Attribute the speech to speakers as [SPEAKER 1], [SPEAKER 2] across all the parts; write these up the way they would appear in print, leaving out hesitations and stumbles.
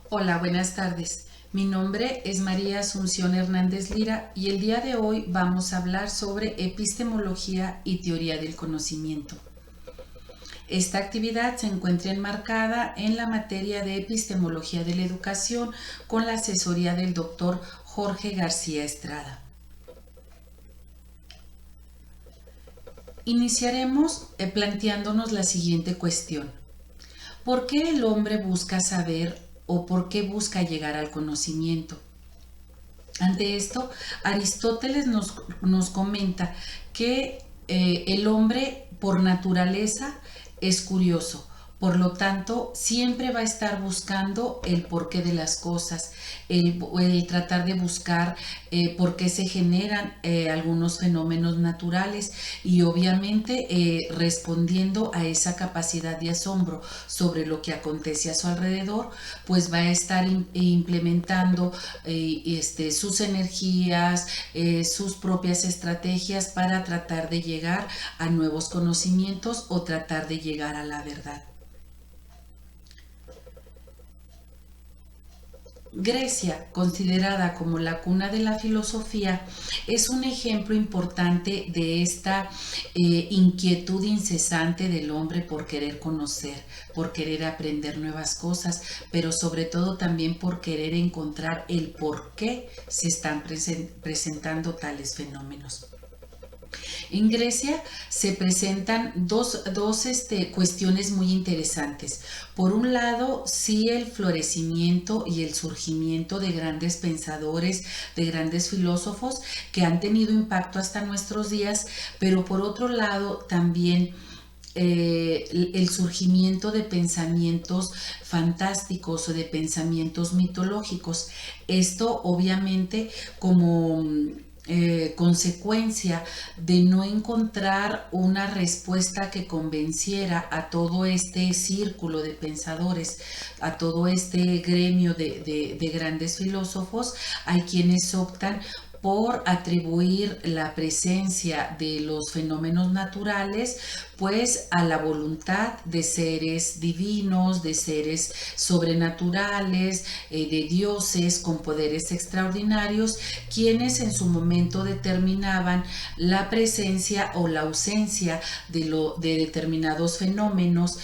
[SPEAKER 1] Hola, buenas tardes. Mi nombre es María Asunción Hernández Lira y el día de hoy vamos a hablar sobre epistemología y teoría del conocimiento. Esta actividad se encuentra enmarcada en la materia de epistemología de la educación con la asesoría del doctor Jorge García Estrada. Iniciaremos planteándonos la siguiente cuestión. ¿Por qué el hombre busca saber o por qué busca llegar al conocimiento? Ante esto, Aristóteles nos comenta que el hombre por naturaleza es curioso, por lo tanto siempre va a estar buscando el porqué de las cosas, el tratar de buscar por qué se generan algunos fenómenos naturales y obviamente respondiendo a esa capacidad de asombro sobre lo que acontece a su alrededor, pues va a estar implementando sus energías, sus propias estrategias para tratar de llegar a nuevos conocimientos o tratar de llegar a la verdad. Grecia, considerada como la cuna de la filosofía, es un ejemplo importante de esta inquietud incesante del hombre por querer conocer, por querer aprender nuevas cosas, pero sobre todo también por querer encontrar el por qué se están presentando tales fenómenos. En Grecia se presentan dos cuestiones muy interesantes. Por un lado, sí el florecimiento y el surgimiento de grandes pensadores, de grandes filósofos que han tenido impacto hasta nuestros días, pero por otro lado también el surgimiento de pensamientos fantásticos o de pensamientos mitológicos. Esto obviamente como consecuencia de no encontrar una respuesta que convenciera a todo este círculo de pensadores, a todo este gremio de grandes filósofos, hay quienes optan por atribuir la presencia de los fenómenos naturales pues a la voluntad de seres divinos, de seres sobrenaturales, de dioses con poderes extraordinarios, quienes en su momento determinaban la presencia o la ausencia de determinados fenómenos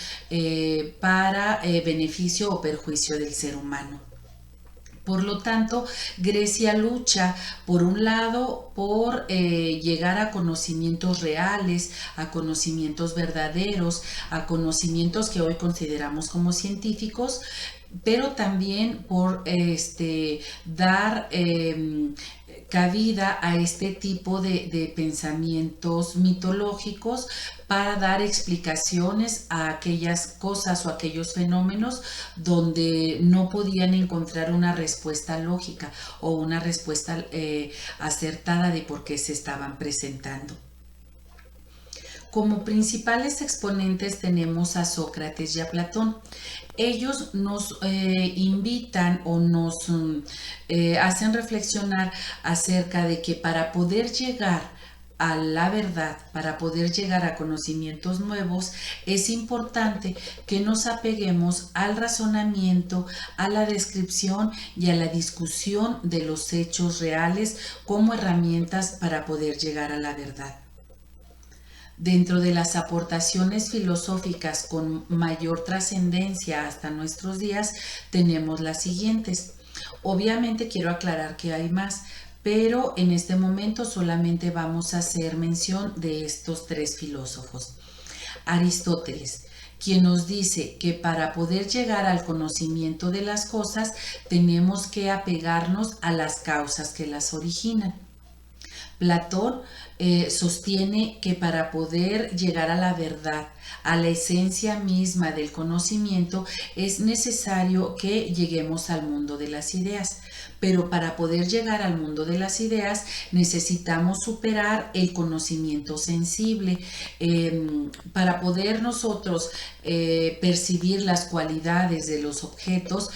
[SPEAKER 1] para beneficio o perjuicio del ser humano. Por lo tanto, Grecia lucha, por un lado, por llegar a conocimientos reales, a conocimientos verdaderos, a conocimientos que hoy consideramos como científicos, pero también por dar cabida a este tipo de pensamientos mitológicos para dar explicaciones a aquellas cosas o aquellos fenómenos donde no podían encontrar una respuesta lógica o una respuesta acertada de por qué se estaban presentando. Como principales exponentes tenemos a Sócrates y a Platón. Ellos nos invitan o nos hacen reflexionar acerca de que para poder llegar a la verdad, para poder llegar a conocimientos nuevos, es importante que nos apeguemos al razonamiento, a la descripción y a la discusión de los hechos reales como herramientas para poder llegar a la verdad. Dentro de las aportaciones filosóficas con mayor trascendencia hasta nuestros días, tenemos las siguientes. Obviamente quiero aclarar que hay más, pero en este momento solamente vamos a hacer mención de estos tres filósofos. Aristóteles, quien nos dice que para poder llegar al conocimiento de las cosas tenemos que apegarnos a las causas que las originan. Platón sostiene que para poder llegar a la verdad, a la esencia misma del conocimiento, es necesario que lleguemos al mundo de las ideas. Pero para poder llegar al mundo de las ideas necesitamos superar el conocimiento sensible. Para poder nosotros percibir las cualidades de los objetos,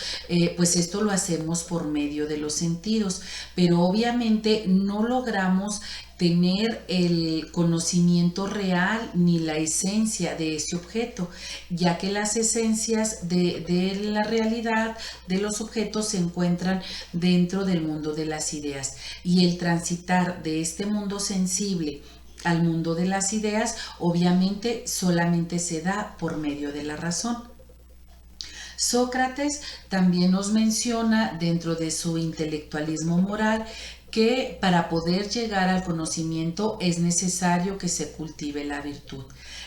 [SPEAKER 1] pues esto lo hacemos por medio de los sentidos. Pero obviamente no logramos tener el conocimiento real ni la esencia de ese objeto, ya que las esencias de la realidad de los objetos se encuentran dentro del mundo de las ideas, y el transitar de este mundo sensible al mundo de las ideas obviamente solamente se da por medio de la razón. Sócrates también nos menciona dentro de su intelectualismo moral que para poder llegar al conocimiento es necesario que se cultive la virtud.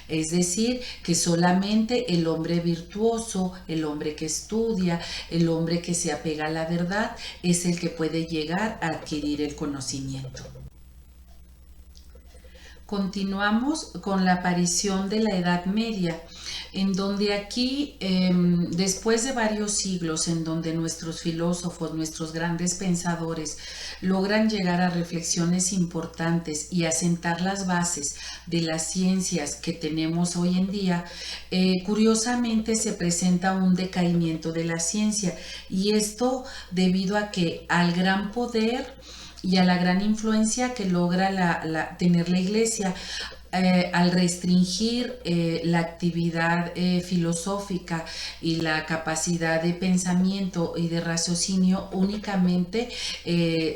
[SPEAKER 1] Es decir, que solamente el hombre virtuoso, el hombre que estudia, el hombre que se apega a la verdad, es el que puede llegar a adquirir el conocimiento. Continuamos con la aparición de la Edad Media, en donde aquí, después de varios siglos, en donde nuestros filósofos, nuestros grandes pensadores, logran llegar a reflexiones importantes y asentar las bases de las ciencias que tenemos hoy en día, curiosamente se presenta un decaimiento de la ciencia, y esto debido a que al gran poder y a la gran influencia que logra tener la Iglesia, al restringir la actividad filosófica y la capacidad de pensamiento y de raciocinio únicamente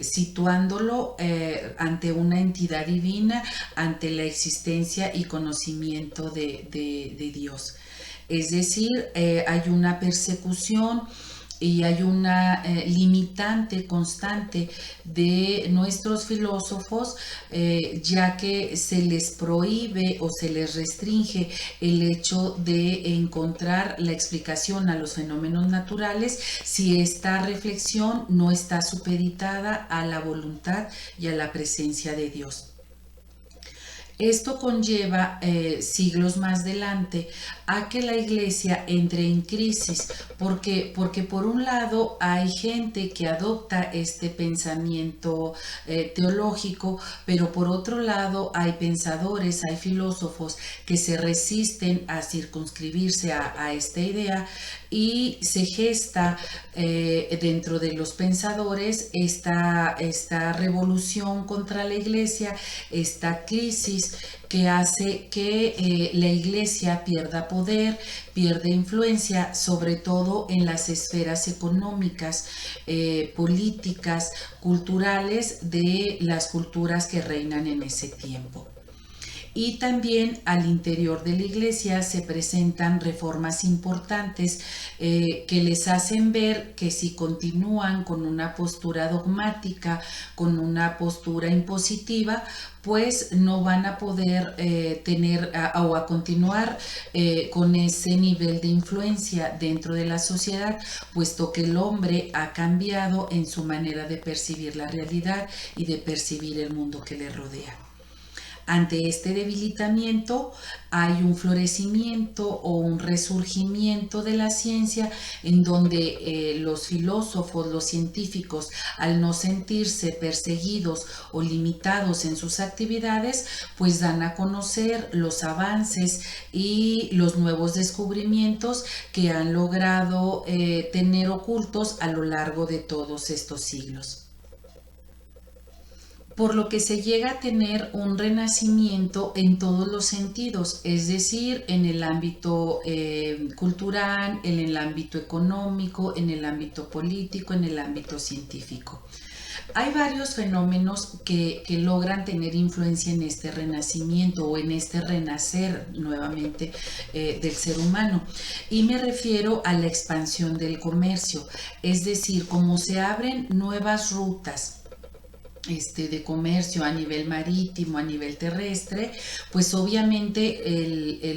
[SPEAKER 1] situándolo ante una entidad divina, ante la existencia y conocimiento de Dios. Es decir, hay una persecución y hay una limitante constante de nuestros filósofos, ya que se les prohíbe o se les restringe el hecho de encontrar la explicación a los fenómenos naturales si esta reflexión no está supeditada a la voluntad y a la presencia de Dios. Esto conlleva siglos más adelante a que la Iglesia entre en crisis, porque por un lado hay gente que adopta este pensamiento teológico, pero por otro lado hay pensadores, hay filósofos que se resisten a circunscribirse a esta idea, y se gesta dentro de los pensadores esta revolución contra la Iglesia, esta crisis que hace que la Iglesia pierda poder, pierde influencia, sobre todo en las esferas económicas, políticas, culturales de las culturas que reinan en ese tiempo. Y también al interior de la Iglesia se presentan reformas importantes que les hacen ver que si continúan con una postura dogmática, con una postura impositiva, pues no van a poder tener o a continuar con ese nivel de influencia dentro de la sociedad, puesto que el hombre ha cambiado en su manera de percibir la realidad y de percibir el mundo que le rodea. Ante este debilitamiento hay un florecimiento o un resurgimiento de la ciencia, en donde los filósofos, los científicos, al no sentirse perseguidos o limitados en sus actividades, pues dan a conocer los avances y los nuevos descubrimientos que han logrado tener ocultos a lo largo de todos estos siglos. Por lo que se llega a tener un renacimiento en todos los sentidos, es decir, en el ámbito cultural, en el ámbito económico, en el ámbito político, en el ámbito científico. Hay varios fenómenos que logran tener influencia en este renacimiento o en este renacer nuevamente del ser humano, y me refiero a la expansión del comercio, es decir, cómo se abren nuevas rutas de comercio a nivel marítimo, a nivel terrestre, pues obviamente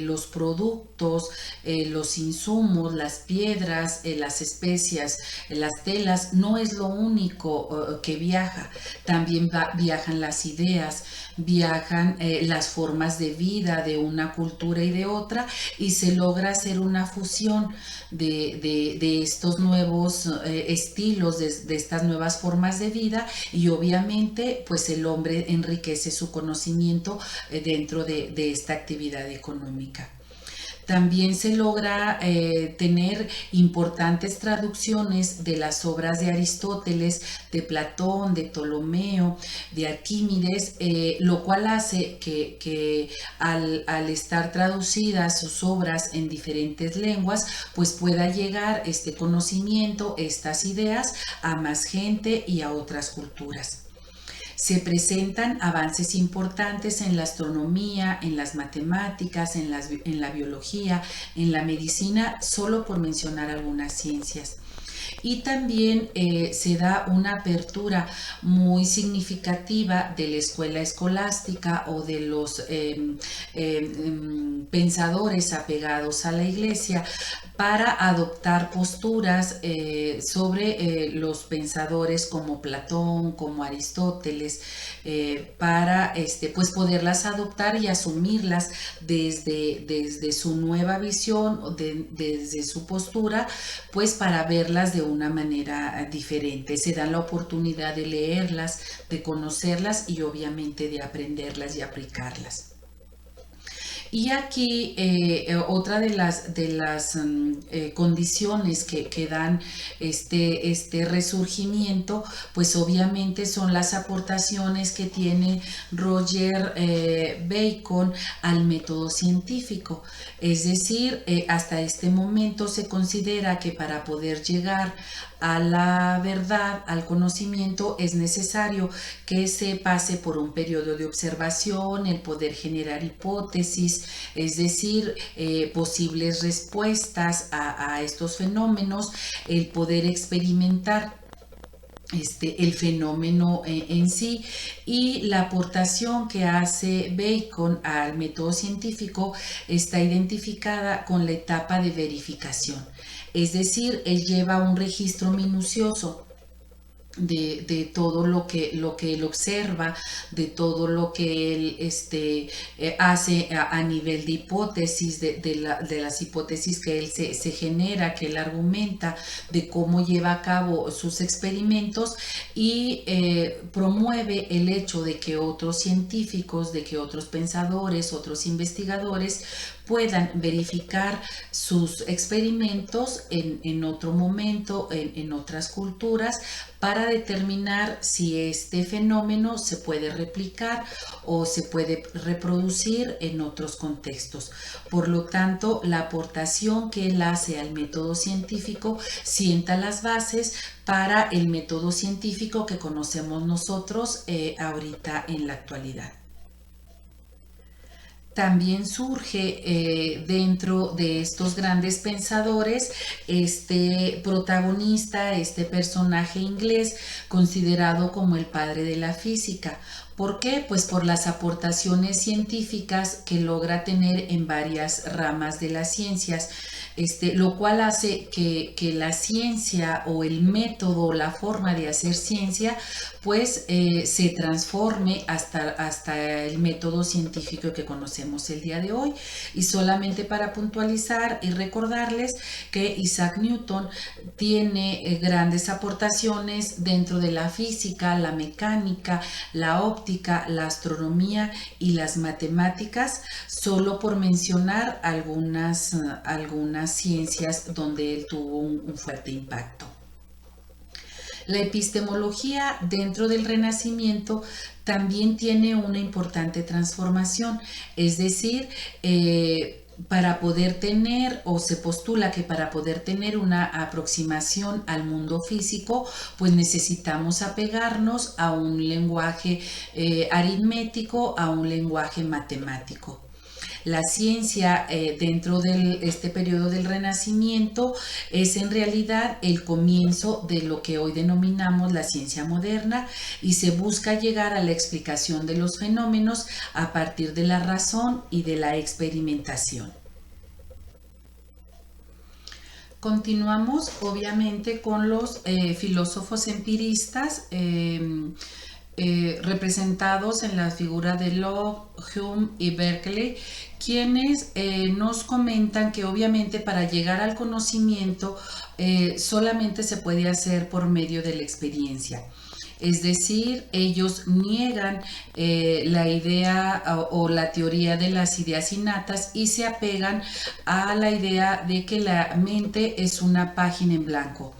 [SPEAKER 1] los productos, los insumos, las piedras, las especias, las telas, no es lo único que viaja. También viajan las ideas, viajan las formas de vida de una cultura y de otra, y se logra hacer una fusión de estos nuevos estilos, de estas nuevas formas de vida, y obviamente pues el hombre enriquece su conocimiento dentro de esta actividad económica. También se logra tener importantes traducciones de las obras de Aristóteles, de Platón, de Ptolomeo, de Arquímedes, lo cual hace que al estar traducidas sus obras en diferentes lenguas, pues pueda llegar este conocimiento, estas ideas a más gente y a otras culturas. Se presentan avances importantes en la astronomía, en las matemáticas, en la biología, en la medicina, solo por mencionar algunas ciencias. Y también se da una apertura muy significativa de la escuela escolástica o de los pensadores apegados a la iglesia para adoptar posturas sobre los pensadores como Platón, como Aristóteles, para pues poderlas adoptar y asumirlas desde su nueva visión, desde su postura, pues para verlas de una manera diferente. Se dan la oportunidad de leerlas, de conocerlas y obviamente de aprenderlas y aplicarlas. Y aquí otra de las condiciones que dan este resurgimiento, pues obviamente son las aportaciones que tiene Roger Bacon al método científico. Es decir, hasta este momento se considera que para poder llegar a la verdad, al conocimiento, es necesario que se pase por un periodo de observación, el poder generar hipótesis, es decir, posibles respuestas a estos fenómenos, el poder experimentar el fenómeno en sí, y la aportación que hace Bacon al método científico está identificada con la etapa de verificación. Es decir, él lleva un registro minucioso de todo lo que él observa, de todo lo que él hace a nivel de hipótesis, de las hipótesis que él se genera, que él argumenta, de cómo lleva a cabo sus experimentos, y promueve el hecho de que otros científicos, de que otros pensadores, otros investigadores puedan verificar sus experimentos en otro momento, en otras culturas, para determinar si este fenómeno se puede replicar o se puede reproducir en otros contextos. Por lo tanto, la aportación que él hace al método científico sienta las bases para el método científico que conocemos nosotros ahorita en la actualidad. También surge dentro de estos grandes pensadores este protagonista, este personaje inglés considerado como el padre de la física. ¿Por qué? Pues por las aportaciones científicas que logra tener en varias ramas de las ciencias. Lo cual hace que la ciencia o el método, la forma de hacer ciencia, pues se transforme hasta el método científico que conocemos el día de hoy. Y solamente para puntualizar y recordarles que Isaac Newton tiene grandes aportaciones dentro de la física, la mecánica, la óptica, la astronomía y las matemáticas, solo por mencionar algunas ciencias donde él tuvo un fuerte impacto. La epistemología dentro del Renacimiento también tiene una importante transformación, es decir, para poder tener, o se postula que para poder tener una aproximación al mundo físico, pues necesitamos apegarnos a un lenguaje aritmético, a un lenguaje matemático. La ciencia dentro de este periodo del Renacimiento es en realidad el comienzo de lo que hoy denominamos la ciencia moderna, y se busca llegar a la explicación de los fenómenos a partir de la razón y de la experimentación. Continuamos obviamente con los filósofos empiristas representados en la figura de Locke, Hume y Berkeley, quienes nos comentan que obviamente para llegar al conocimiento solamente se puede hacer por medio de la experiencia. Es decir, ellos niegan la idea o la teoría de las ideas innatas y se apegan a la idea de que la mente es una página en blanco.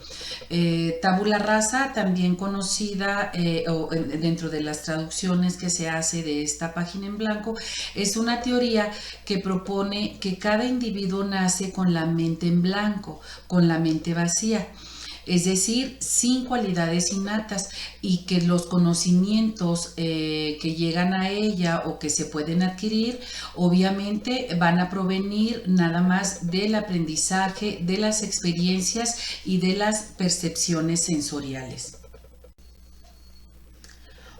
[SPEAKER 1] Tabula rasa, también conocida dentro de las traducciones que se hace de esta página en blanco, es una teoría que propone que cada individuo nace con la mente en blanco, con la mente vacía, es decir, sin cualidades innatas, y que los conocimientos que llegan a ella o que se pueden adquirir, obviamente van a provenir nada más del aprendizaje, de las experiencias y de las percepciones sensoriales.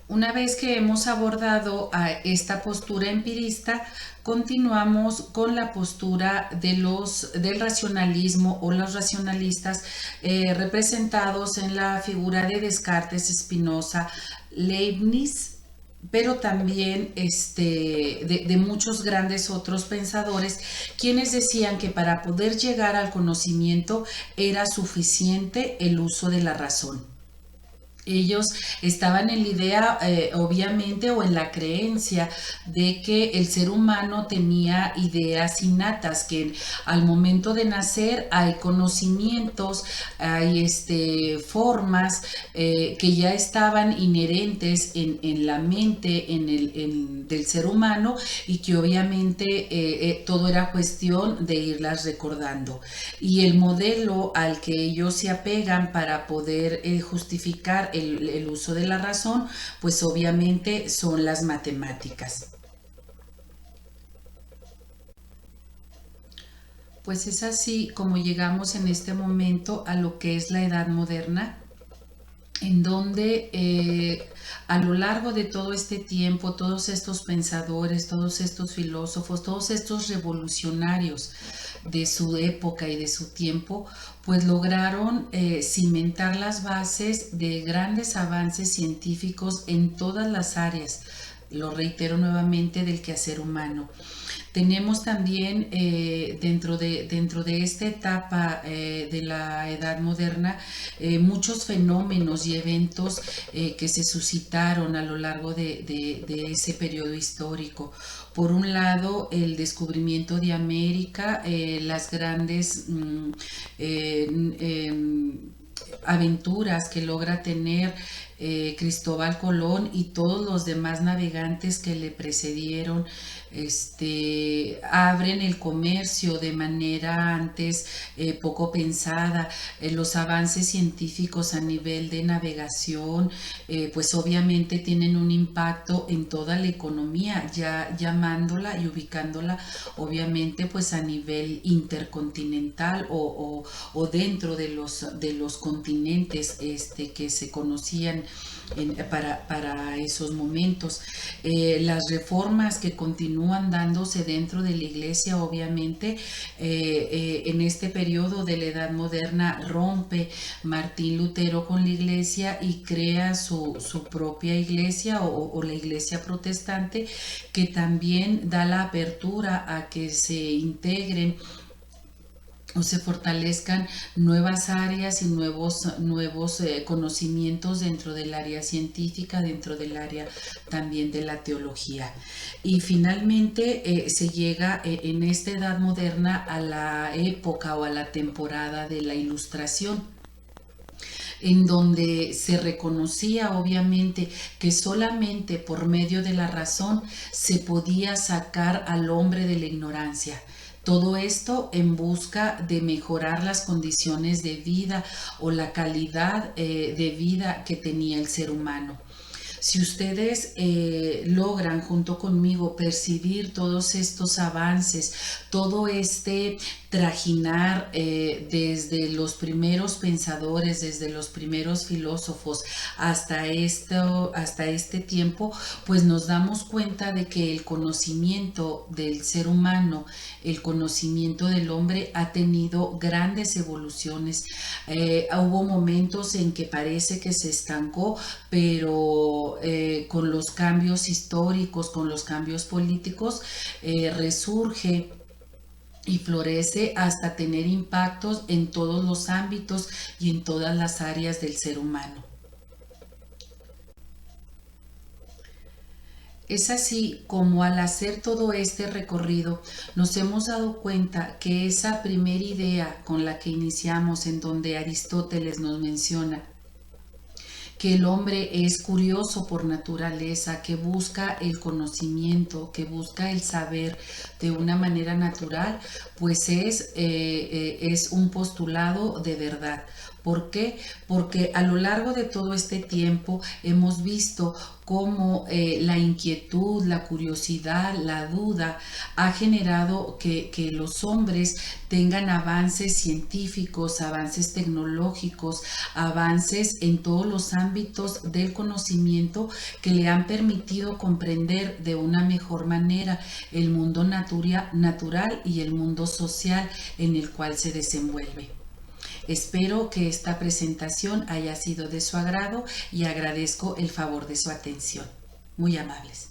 [SPEAKER 1] Una vez que hemos abordado a esta postura empirista, continuamos con la postura del racionalismo o los racionalistas representados en la figura de Descartes, Spinoza, Leibniz, pero también de muchos grandes otros pensadores, quienes decían que para poder llegar al conocimiento era suficiente el uso de la razón. Ellos estaban en la idea, obviamente, o en la creencia de que el ser humano tenía ideas innatas, que al momento de nacer hay conocimientos, hay formas que ya estaban inherentes en la mente del ser humano, y que obviamente todo era cuestión de irlas recordando. Y el modelo al que ellos se apegan para poder justificar el uso de la razón, pues obviamente son las matemáticas. Pues es así como llegamos en este momento a lo que es la Edad Moderna, en donde a lo largo de todo este tiempo, todos estos pensadores, todos estos filósofos, todos estos revolucionarios de su época y de su tiempo, pues lograron cimentar las bases de grandes avances científicos en todas las áreas, lo reitero nuevamente, del quehacer humano. Tenemos también dentro de esta etapa de la Edad Moderna muchos fenómenos y eventos que se suscitaron a lo largo de ese periodo histórico. Por un lado, el descubrimiento de América, las grandes aventuras que logra tener Cristóbal Colón y todos los demás navegantes que le precedieron, abren el comercio de manera antes poco pensada. Los avances científicos a nivel de navegación pues obviamente tienen un impacto en toda la economía, ya llamándola y ubicándola obviamente pues a nivel intercontinental o dentro de los continentes que se conocían para esos momentos. Las reformas que continúan dándose dentro de la iglesia, obviamente, en este periodo de la Edad Moderna rompe Martín Lutero con la iglesia y crea su propia iglesia o la iglesia protestante, que también da la apertura a que se integren o se fortalezcan nuevas áreas y nuevos conocimientos dentro del área científica, dentro del área también de la teología. Y finalmente se llega en esta Edad Moderna a la época o a la temporada de la Ilustración, en donde se reconocía obviamente que solamente por medio de la razón se podía sacar al hombre de la ignorancia. Todo esto en busca de mejorar las condiciones de vida o la calidad de vida que tenía el ser humano. Si ustedes logran junto conmigo percibir todos estos avances, todo este trajinar desde los primeros pensadores, desde los primeros filósofos hasta este tiempo, pues nos damos cuenta de que el conocimiento del ser humano, el conocimiento del hombre ha tenido grandes evoluciones. Hubo momentos en que parece que se estancó, pero con los cambios históricos, con los cambios políticos, resurge y florece hasta tener impactos en todos los ámbitos y en todas las áreas del ser humano. Es así como al hacer todo este recorrido nos hemos dado cuenta que esa primera idea con la que iniciamos, en donde Aristóteles nos menciona que el hombre es curioso por naturaleza, que busca el conocimiento, que busca el saber de una manera natural, pues es un postulado de verdad. ¿Por qué? Porque a lo largo de todo este tiempo hemos visto cómo la inquietud, la curiosidad, la duda ha generado que los hombres tengan avances científicos, avances tecnológicos, avances en todos los ámbitos del conocimiento que le han permitido comprender de una mejor manera el mundo natural y el mundo social en el cual se desenvuelve. Espero que esta presentación haya sido de su agrado y agradezco el favor de su atención. Muy amables.